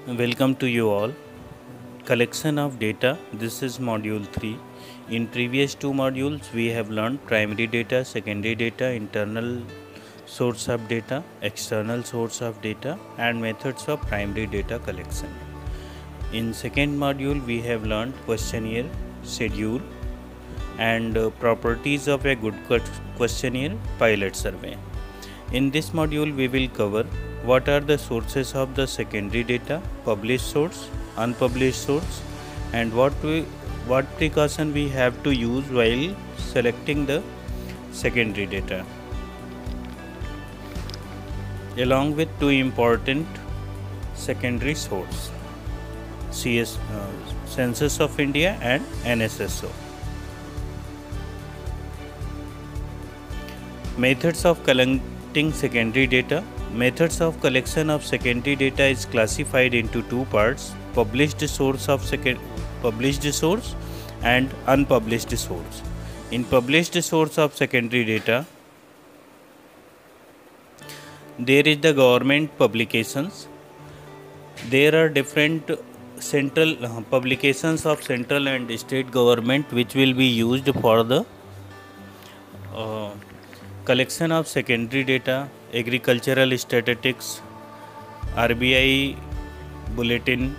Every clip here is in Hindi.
Welcome to you all. Collection of data. This is module 3. In previous two modules, we have learned primary data, secondary data, internal source of data, external source of data, and methods of primary data collection. In second module, we have learned questionnaire, schedule, and properties of a good questionnaire, pilot survey. In this module, we will cover what are the sources of the secondary data, published source, unpublished source, and what precaution we have to use while selecting the secondary data, along with two important secondary source, Census of India and NSSO. Methods of collecting secondary data. Methods of collection of secondary data is classified into two parts: published source and unpublished source. In published source of secondary data, there is the government publications. There are different central publications of central and state government which will be used for the collection of secondary data. Agricultural statistics, RBI bulletin,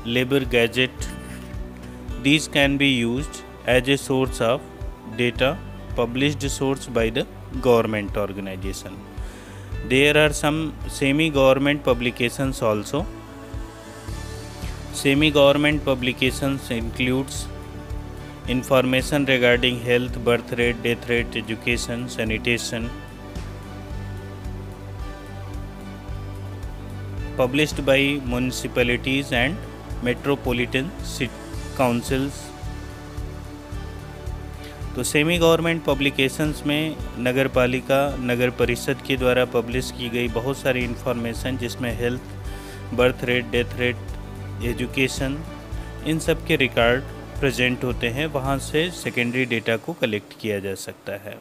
labor gazette, these can be used as a source of data, published source by the government organization. There are some semi-government publications also. Semi-government publications includes information regarding health, birth rate, death rate, education, sanitation, published by municipalities and metropolitan councils. तो सेमी गवर्नमेंट पब्लिकेशंस में नगर पालिका, नगर परिषद के द्वारा पब्लिश की गई बहुत सारी इन्फॉर्मेशन, जिसमें health, birth rate, death rate, education, इन सब के रिकॉर्ड प्रेजेंट होते हैं। वहाँ से सेकेंडरी डेटा को कलेक्ट किया जा सकता है।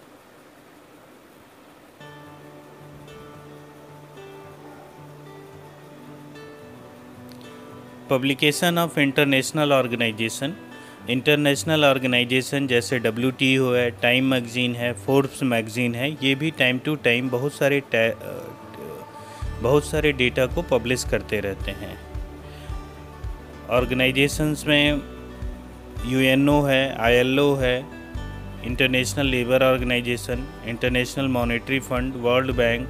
Publication of international organisation. International organisation जैसे WTO है, टाइम मैगज़ीन है, फोर्ब्स मैगज़ीन है, ये भी टाइम टू टाइम बहुत सारे डेटा को पब्लिश करते रहते हैं। ऑर्गेनाइजेशंस में UNO है, ILO है, international labour organisation, international monetary fund, world bank,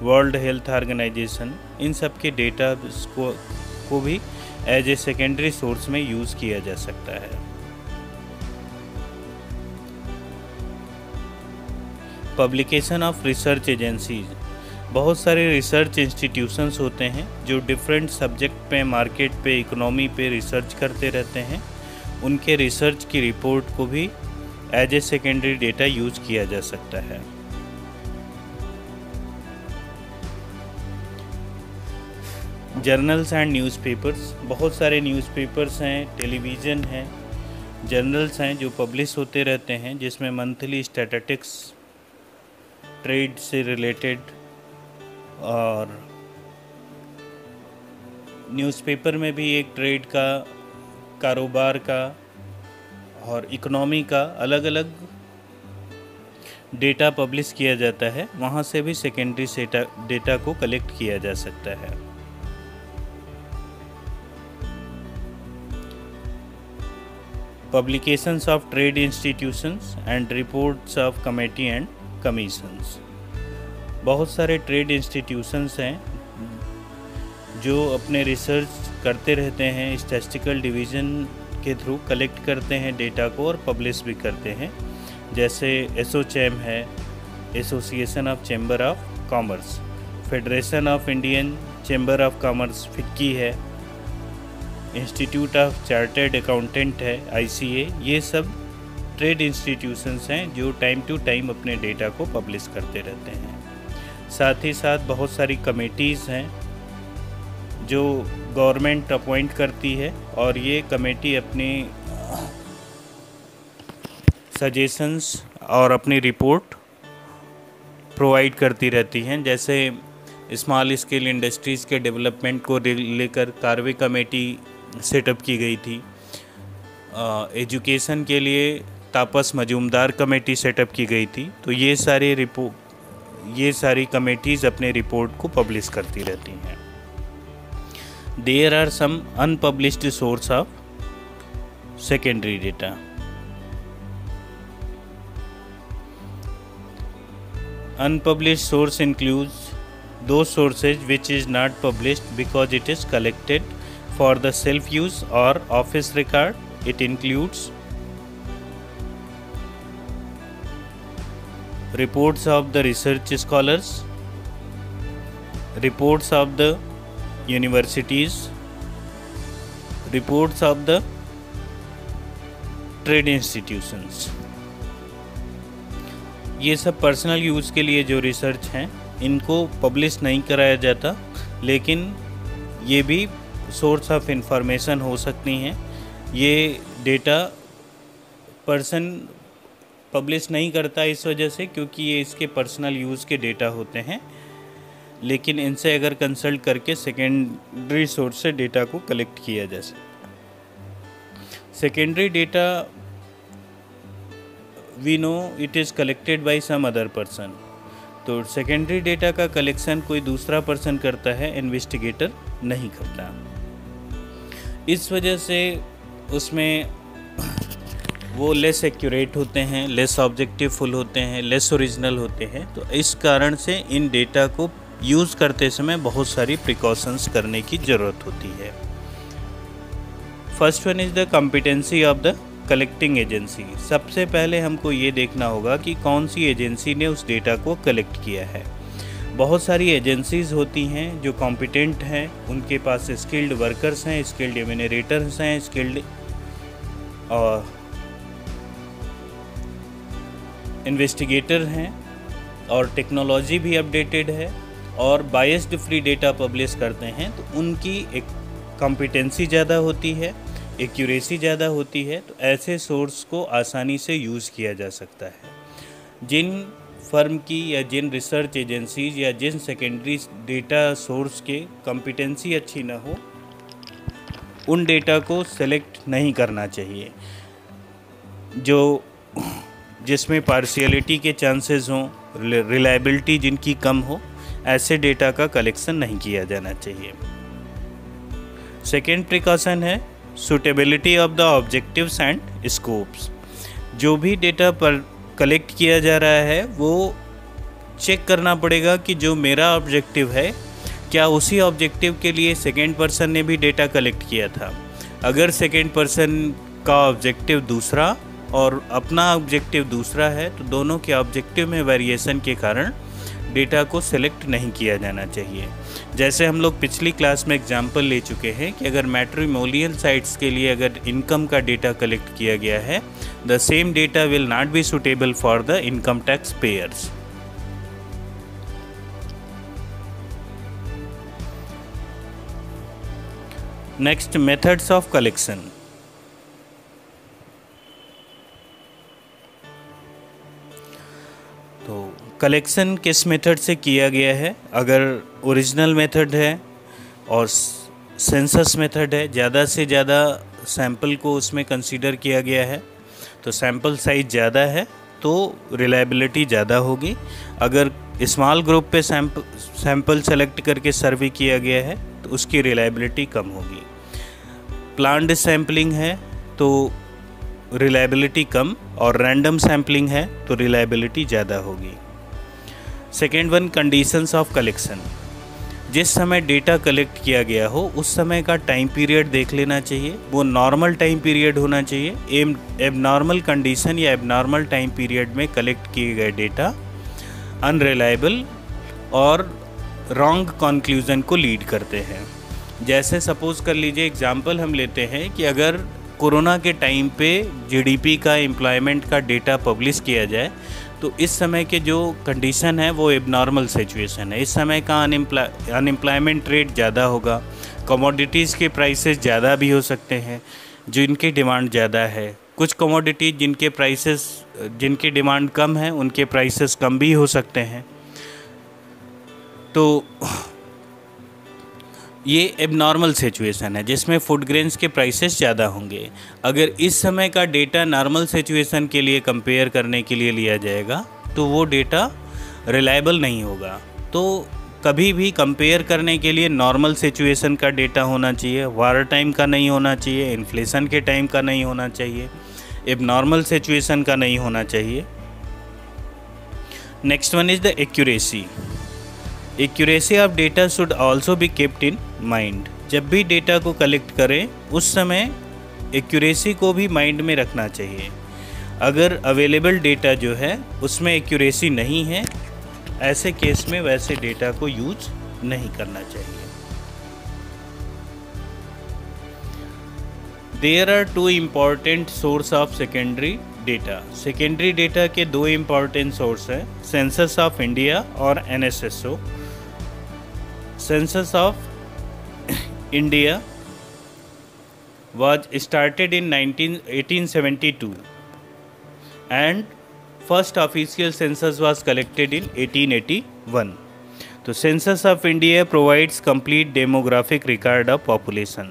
world health organisation, इन सब के डेटा को भी एज ए सेकेंडरी सोर्स में यूज़ किया जा सकता है। Publication of research agencies. बहुत सारे रिसर्च इंस्टीट्यूशंस होते हैं जो डिफरेंट सब्जेक्ट पे, मार्केट पे, इकोनॉमी पे रिसर्च करते रहते हैं। उनके रिसर्च की रिपोर्ट को भी as a secondary data use किया जा सकता है। Journals and newspapers. बहुत सारे न्यूज़पेपर्स हैं, टेलीविज़न हैं, जर्नल्स हैं जो पब्लिश होते रहते हैं, जिसमें मंथली स्टैटिस्टिक्स, ट्रेड से रिलेटेड, और न्यूज़पेपर में भी एक ट्रेड का, कारोबार का और इकोनॉमी का अलग अलग डेटा पब्लिश किया जाता है। वहाँ से भी सेकेंडरी डेटा को कलेक्ट किया जा सकता है। Publications of trade institutions and reports of committee and commissions। बहुत सारे ट्रेड इंस्टीट्यूशंस हैं जो अपने रिसर्च करते रहते हैं, स्टैटिस्टिकल डिवीज़न के थ्रू कलेक्ट करते हैं डेटा को और पब्लिश भी करते हैं। जैसे एसोचैम है, association of chamber of commerce, federation of Indian chamber of commerce, FICCI है, इंस्टीट्यूट ऑफ चार्टर्ड अकाउंटेंट है, ICA। ये सब ट्रेड इंस्टीट्यूशंस हैं जो टाइम टू टाइम अपने डेटा को पब्लिश करते रहते हैं। साथ ही साथ बहुत सारी कमेटीज़ हैं जो गवर्नमेंट अपॉइंट करती है, और ये कमेटी अपनी सजेशंस और अपनी रिपोर्ट प्रोवाइड करती रहती हैं। जैसे स्मॉल स्केल इंडस्ट्रीज़ के डेवलपमेंट को लेकर कार्वे कमेटी सेटअप की गई थी। एजुकेशन के लिए तापस मजूमदार कमेटी सेटअप की गई थी। तो ये सारी कमेटीज़ अपने रिपोर्ट को पब्लिश करती रहती हैं। There are some unpublished source of secondary data. Unpublished source includes those sources which is not published because it is collected for the self-use or office record. It includes reports of the research scholars, reports of the universities, reports of the trade institutions. ये सब पर्सनल यूज़ के लिए जो रिसर्च हैं इनको पब्लिश नहीं कराया जाता, लेकिन ये भी सोर्स ऑफ इंफॉर्मेशन हो सकती हैं। ये डेटा पर्सन पब्लिश नहीं करता इस वजह से क्योंकि ये इसके पर्सनल यूज़ के डेटा होते हैं, लेकिन इनसे अगर कंसल्ट करके सेकेंडरी सोर्स से डेटा को कलेक्ट किया जा सकता। Secondary data we know it is collected by some other person. तो सेकेंडरी डेटा का कलेक्शन कोई दूसरा पर्सन करता है, इन्वेस्टिगेटर नहीं करता। इस वजह से उसमें वो लेस एक्यूरेट होते हैं, लेस ऑब्जेक्टिवफुल होते हैं, लेस ओरिजिनल होते हैं। तो इस कारण से इन डेटा को यूज़ करते समय बहुत सारी प्रिकॉशंस करने की ज़रूरत होती है। First one is the competency of the collecting agency. सबसे पहले हमको ये देखना होगा कि कौन सी एजेंसी ने उस डेटा को कलेक्ट किया है। बहुत सारी एजेंसीज़ होती हैं जो कॉम्पिटेंट हैं, उनके पास स्किल्ड वर्कर्स हैं, स्किल्ड एमिनरेटर्स हैं, स्किल्ड इन्वेस्टिगेटर हैं, और टेक्नोलॉजी भी अपडेटेड है और बायस्ड फ्री डेटा पब्लिश करते हैं। तो उनकी एक कॉम्पिटेंसी ज़्यादा होती है, एक्यूरेसी ज़्यादा होती है। तो ऐसे सोर्स को आसानी से यूज़ किया जा सकता है। जिन फर्म की या जिन रिसर्च एजेंसीज या जिन सेकेंडरी डेटा सोर्स के कॉम्पिटेंसी अच्छी ना हो, उन डेटा को सेलेक्ट नहीं करना चाहिए। जिसमें पार्शियलिटी के चांसेस हों, रिलायबिलिटी जिनकी कम हो, ऐसे डेटा का कलेक्शन नहीं किया जाना चाहिए। सेकेंड प्रिकॉशन है suitability of the objectives and scopes. जो भी डेटा पर कलेक्ट किया जा रहा है वो चेक करना पड़ेगा कि जो मेरा ऑब्जेक्टिव है क्या उसी ऑब्जेक्टिव के लिए सेकेंड पर्सन ने भी डेटा कलेक्ट किया था। अगर सेकेंड पर्सन का ऑब्जेक्टिव दूसरा और अपना ऑब्जेक्टिव दूसरा है तो दोनों के ऑब्जेक्टिव में वेरिएशन के कारण डेटा को सेलेक्ट नहीं किया जाना चाहिए। जैसे हम लोग पिछली क्लास में एग्जाम्पल ले चुके हैं कि अगर मैट्रिमोनियल साइट्स के लिए अगर इनकम का डेटा कलेक्ट किया गया है, the same data will not be suitable for the income tax payers. Next, methods of collection. तो कलेक्शन किस मेथड से किया गया है? अगर ओरिजिनल मेथड है और सेंसस मेथड है, ज़्यादा से ज़्यादा सैंपल को उसमें कंसीडर किया गया है, तो सैंपल साइज ज़्यादा है तो रिलायबिलिटी ज़्यादा होगी। अगर स्मॉल ग्रुप पे सैंपल सेलेक्ट करके सर्वे किया गया है तो उसकी रिलायबिलिटी कम होगी। प्लान्ड सैम्पलिंग है तो रिलायबिलिटी कम, और रैंडम सैम्पलिंग है तो रिलायबिलिटी ज़्यादा होगी। Second one, conditions of collection. जिस समय डेटा कलेक्ट किया गया हो उस समय का टाइम पीरियड देख लेना चाहिए, वो नॉर्मल टाइम पीरियड होना चाहिए। एबनॉर्मल कंडीशन या एबनॉर्मल टाइम पीरियड में कलेक्ट किए गए डेटा अनरिलायबल और रॉन्ग कंक्लूजन को लीड करते हैं। जैसे सपोज़ कर लीजिए, एग्जांपल हम लेते हैं कि अगर कोरोना के टाइम पे जीडीपी का, एम्प्लॉयमेंट का डेटा पब्लिश किया जाए तो इस समय के जो कंडीशन है वो एबनॉर्मल सिचुएशन है। इस समय का अनएम्प्लॉयमेंट रेट ज़्यादा होगा, कमोडिटीज़ के प्राइसेस ज़्यादा भी हो सकते हैं जिनकी डिमांड ज़्यादा है। कुछ कमोडिटीज जिनकी डिमांड कम है उनके प्राइसेस कम भी हो सकते हैं। तो ये एबनॉर्मल सिचुएशन है जिसमें फूड ग्रेन्स के प्राइसेस ज़्यादा होंगे। अगर इस समय का डेटा नॉर्मल सिचुएशन के लिए कंपेयर करने के लिए लिया जाएगा तो वो डेटा रिलायबल नहीं होगा। तो कभी भी कंपेयर करने के लिए नॉर्मल सिचुएशन का डेटा होना चाहिए, वार टाइम का नहीं होना चाहिए, इन्फ्लेशन के टाइम का नहीं होना चाहिए, एबनॉर्मल सिचुएशन का नहीं होना चाहिए। Next one is the accuracy. Accuracy of data should also be kept in mind. जब भी डेटा को कलेक्ट करें उस समय एक्यूरेसी को भी माइंड में रखना चाहिए। अगर अवेलेबल डेटा जो है उसमें एक्यूरेसी नहीं है, ऐसे केस में वैसे डेटा को यूज नहीं करना चाहिए। There are two important source of secondary data. Secondary data के दो इम्पॉर्टेंट सोर्स हैं, सेंसस ऑफ इंडिया और NSSO। Census of India was started in 1872 and first official census was collected in 1881. तो census of India provides complete demographic record of population.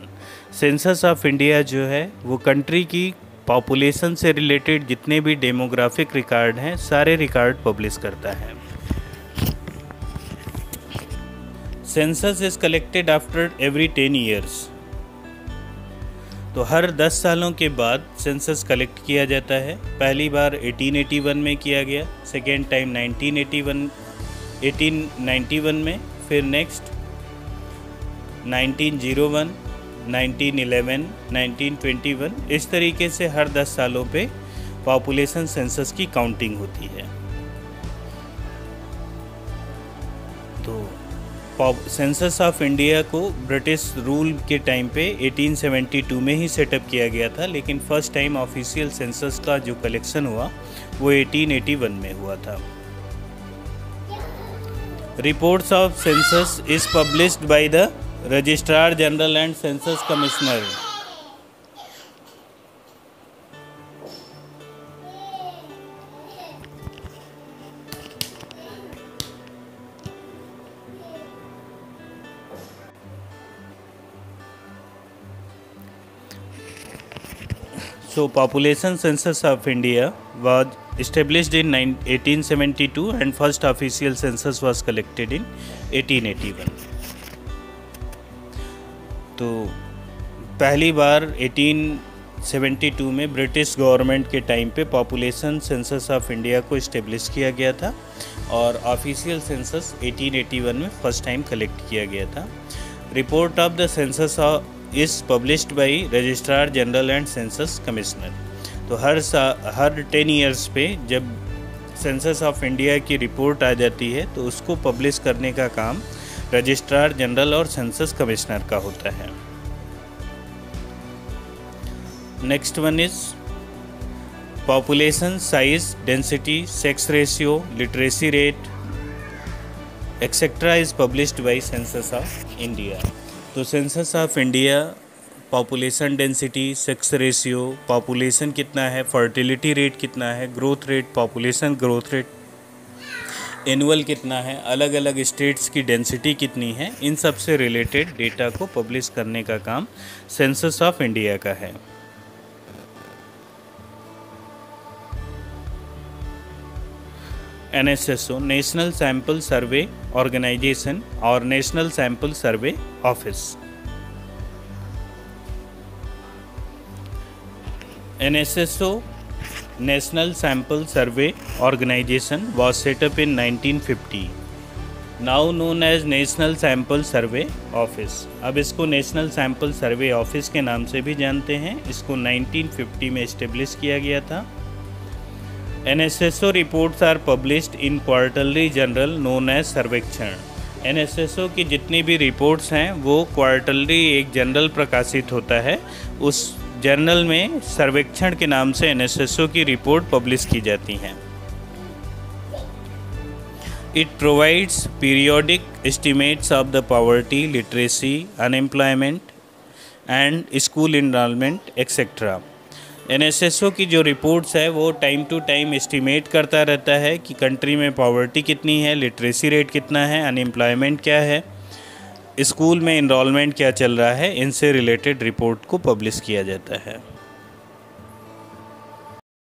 Census of India जो है वो कंट्री की पॉपुलेशन से रिलेटेड जितने भी डेमोग्राफिक रिकॉर्ड हैं सारे रिकॉर्ड पब्लिश करता है। Census is collected after every 10 years. तो हर 10 सालों के बाद सेंसस कलेक्ट किया जाता है। पहली बार 1881 में किया गया, सेकेंड टाइम 1891 में, फिर नेक्स्ट 1901, 1911, 1921, इस तरीके से हर 10 सालों पे पॉपुलेशन सेंसस की काउंटिंग होती है। तो सेंसस ऑफ इंडिया को ब्रिटिश रूल के टाइम पे 1872 में ही सेटअप किया गया था, लेकिन फर्स्ट टाइम ऑफिशियल सेंसस का जो कलेक्शन हुआ वो 1881 में हुआ था। Reports of census is published by the registrar general and census commissioner. So population census of India was established in 1872 and first official census was collected in 1881. तो पहली बार 1872 में ब्रिटिश गवर्नमेंट के टाइम पे पॉपुलेशन सेंसस ऑफ इंडिया को इस्टेब्लिश किया गया था और ऑफिशियल सेंसस 1881 में फर्स्ट टाइम कलेक्ट किया गया था। Report of the census is published by registrar general and census commissioner. तो हर 10 ईयर्स पे जब सेंसस ऑफ इंडिया की रिपोर्ट आ जाती है तो उसको पब्लिश करने का काम रजिस्ट्रार जनरल और सेंसस कमिश्नर का होता है। Next one is population size, density, sex ratio, literacy rate etcetera is published by census of India. तो census of India population density, sex ratio, population कितना है, फर्टिलिटी रेट कितना है, growth rate, population growth rate, annual कितना है, अलग अलग स्टेट्स की डेंसिटी कितनी है, इन सब से रिलेटेड डेटा को पब्लिश करने का काम सेंसस ऑफ इंडिया का है। NSSO national sample survey organisation और national sample survey office. NSSO national sample survey organisation was set up in 1950, now known as national sample survey office. अब इसको नेशनल सैंपल सर्वे ऑफिस के नाम से भी जानते हैं। इसको 1950 में इस्टेब्लिश किया गया था। NSSO reports are published in quarterly journal known as Sarvekshana. NSSO की जितनी भी रिपोर्ट्स हैं वो क्वार्टरली एक जर्नल प्रकाशित होता है, उस जर्नल में सर्वेक्षण के नाम से NSSO की रिपोर्ट पब्लिश की जाती हैं। It provides periodic estimates of the poverty, literacy, unemployment and school enrolment etcetera. NSSO की जो रिपोर्ट्स है वो टाइम टू टाइम एस्टिमेट करता रहता है कि कंट्री में पॉवर्टी कितनी है, लिटरेसी रेट कितना है, अनएम्प्लॉयमेंट क्या है, स्कूल में इनरोलमेंट क्या चल रहा है, इनसे रिलेटेड रिपोर्ट को पब्लिश किया जाता है।